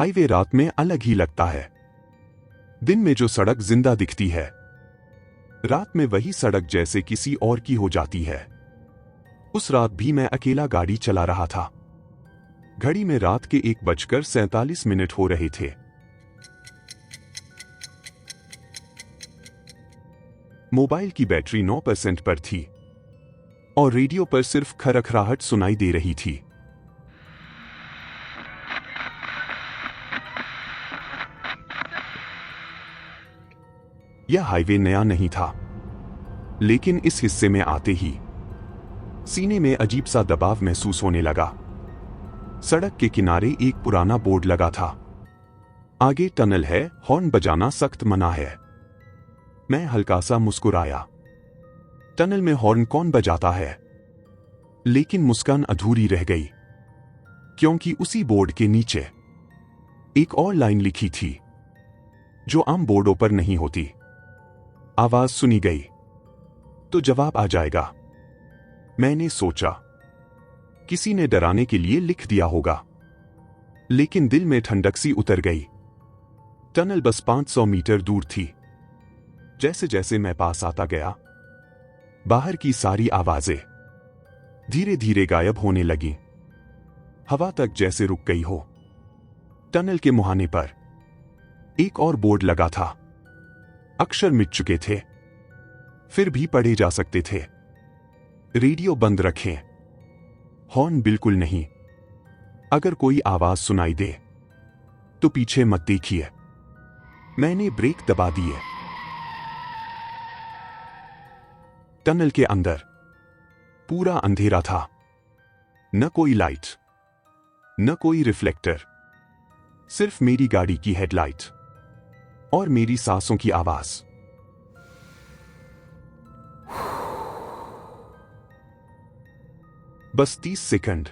Highway रात में अलग ही लगता है। दिन में जो सड़क जिंदा दिखती है, रात में वही सड़क जैसे किसी और की हो जाती है। उस रात भी मैं अकेला गाड़ी चला रहा था। घड़ी में रात के 1:47 हो रहे थे। मोबाइल की बैटरी 9% पर थी और रेडियो पर सिर्फ खरखराहट सुनाई दे रही थी। यह हाईवे नया नहीं था, लेकिन इस हिस्से में आते ही सीने में अजीब सा दबाव महसूस होने लगा। सड़क के किनारे एक पुराना बोर्ड लगा था, आगे टनल है, हॉर्न बजाना सख्त मना है। मैं हल्का सा मुस्कुराया। टनल में हॉर्न कौन बजाता है? लेकिन मुस्कान अधूरी रह गई, क्योंकि उसी बोर्ड के नीचे एक और लाइन लिखी थी जो आम बोर्डों पर नहीं होती। आवाज सुनी गई तो जवाब आ जाएगा, मैंने सोचा। किसी ने डराने के लिए लिख दिया होगा, लेकिन दिल में ठंडक सी उतर गई। टनल बस 500 मीटर दूर थी। जैसे जैसे मैं पास आता गया, बाहर की सारी आवाजें धीरे धीरे गायब होने लगी। हवा तक जैसे रुक गई हो। टनल के मुहाने पर एक और बोर्ड लगा था। अक्षर मिट चुके थे, फिर भी पढ़े जा सकते थे। रेडियो बंद रखें, हॉर्न बिल्कुल नहीं। अगर कोई आवाज सुनाई दे तो पीछे मत देखिए। मैंने ब्रेक दबा दिए। टनल के अंदर पूरा अंधेरा था। न कोई लाइट, न कोई रिफ्लेक्टर, सिर्फ मेरी गाड़ी की हेडलाइट और मेरी सांसों की आवाज। बस 30 सेकंड,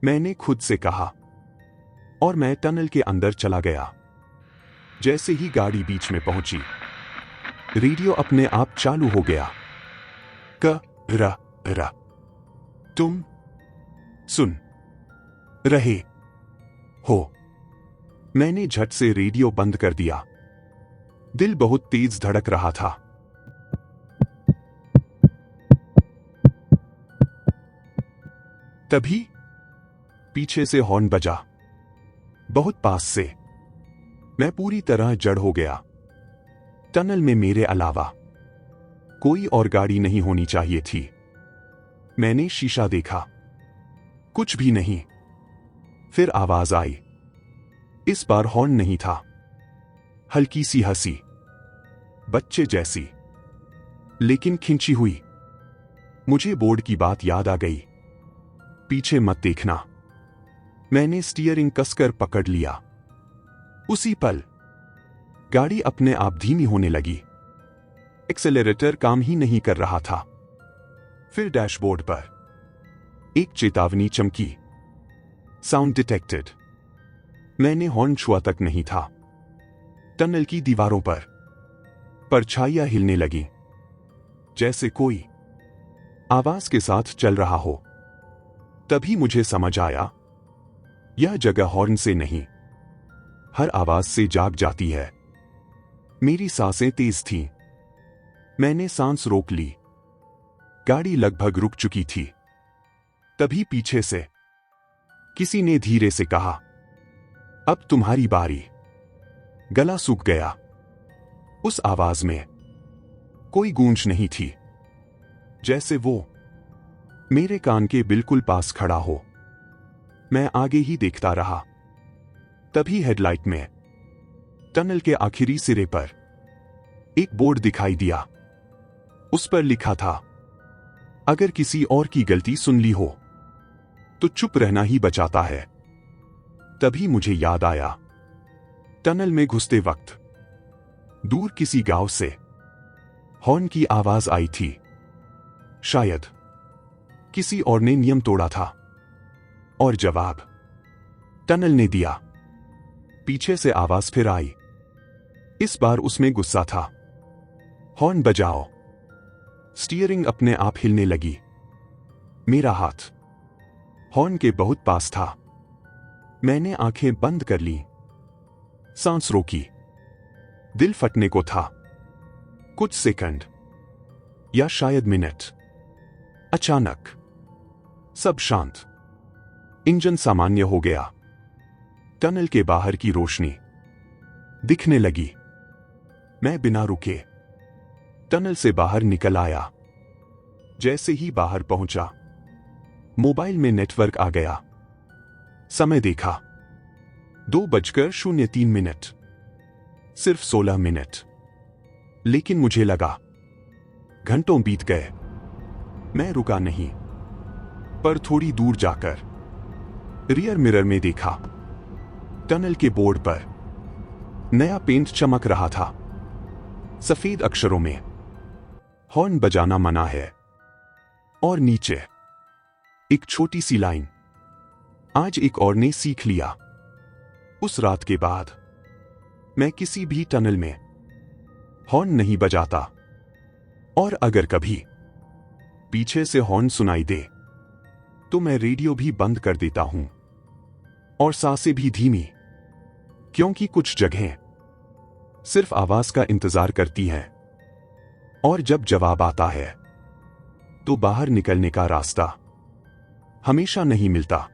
मैंने खुद से कहा, और मैं टनल के अंदर चला गया। जैसे ही गाड़ी बीच में पहुंची, रेडियो अपने आप चालू हो गया। क र र, तुम सुन रहे हो। मैंने झट से रेडियो बंद कर दिया। दिल बहुत तेज धड़क रहा था। तभी पीछे से हॉर्न बजा, बहुत पास से। मैं पूरी तरह जड़ हो गया। टनल में मेरे अलावा कोई और गाड़ी नहीं होनी चाहिए थी। मैंने शीशा देखा, कुछ भी नहीं। फिर आवाज आई। इस बार हॉर्न नहीं था, हल्की सी हंसी, बच्चे जैसी, लेकिन खिंची हुई। मुझे बोर्ड की बात याद आ गई, पीछे मत देखना। मैंने स्टीयरिंग कसकर पकड़ लिया। उसी पल गाड़ी अपने आप धीमी होने लगी। एक्सेलरेटर काम ही नहीं कर रहा था। फिर डैशबोर्ड पर एक चेतावनी चमकी, साउंड डिटेक्टेड। मैंने हॉर्न छुआ तक नहीं था। टनल की दीवारों पर परछाइयां हिलने लगी, जैसे कोई आवाज के साथ चल रहा हो। तभी मुझे समझ आया, यह जगह हॉर्न से नहीं, हर आवाज से जाग जाती है। मेरी सांसें तेज थीं। मैंने सांस रोक ली। गाड़ी लगभग रुक चुकी थी। तभी पीछे से किसी ने धीरे से कहा, अब तुम्हारी बारी। गला सूख गया। उस आवाज में कोई गूंज नहीं थी, जैसे वो मेरे कान के बिल्कुल पास खड़ा हो। मैं आगे ही देखता रहा। तभी हेडलाइट में टनल के आखिरी सिरे पर एक बोर्ड दिखाई दिया। उस पर लिखा था, अगर किसी और की गलती सुन ली हो तो चुप रहना ही बचाता है। तभी मुझे याद आया, टनल में घुसते वक्त दूर किसी गांव से हॉर्न की आवाज आई थी। शायद किसी और ने नियम तोड़ा था और जवाब टनल ने दिया। पीछे से आवाज फिर आई। इस बार उसमें गुस्सा था। हॉर्न बजाओ। स्टीयरिंग अपने आप हिलने लगी। मेरा हाथ हॉर्न के बहुत पास था। मैंने आंखें बंद कर ली, सांस रोकी। दिल फटने को था। कुछ सेकंड या शायद मिनट। अचानक सब शांत। इंजन सामान्य हो गया। टनल के बाहर की रोशनी दिखने लगी। मैं बिना रुके टनल से बाहर निकल आया। जैसे ही बाहर पहुंचा, मोबाइल में नेटवर्क आ गया। समय देखा, 2:03। सिर्फ 16 मिनट। लेकिन मुझे लगा घंटों बीत गए। मैं रुका नहीं, पर थोड़ी दूर जाकर रियर मिरर में देखा। टनल के बोर्ड पर नया पेंट चमक रहा था। सफेद अक्षरों में हॉर्न बजाना मना है, और नीचे एक छोटी सी लाइन, आज एक और ने सीख लिया। उस रात के बाद मैं किसी भी टनल में हॉर्न नहीं बजाता, और अगर कभी पीछे से हॉर्न सुनाई दे तो मैं रेडियो भी बंद कर देता हूं, और सांसें भी धीमी, क्योंकि कुछ जगहें सिर्फ आवाज का इंतजार करती हैं, और जब जवाब आता है तो बाहर निकलने का रास्ता हमेशा नहीं मिलता।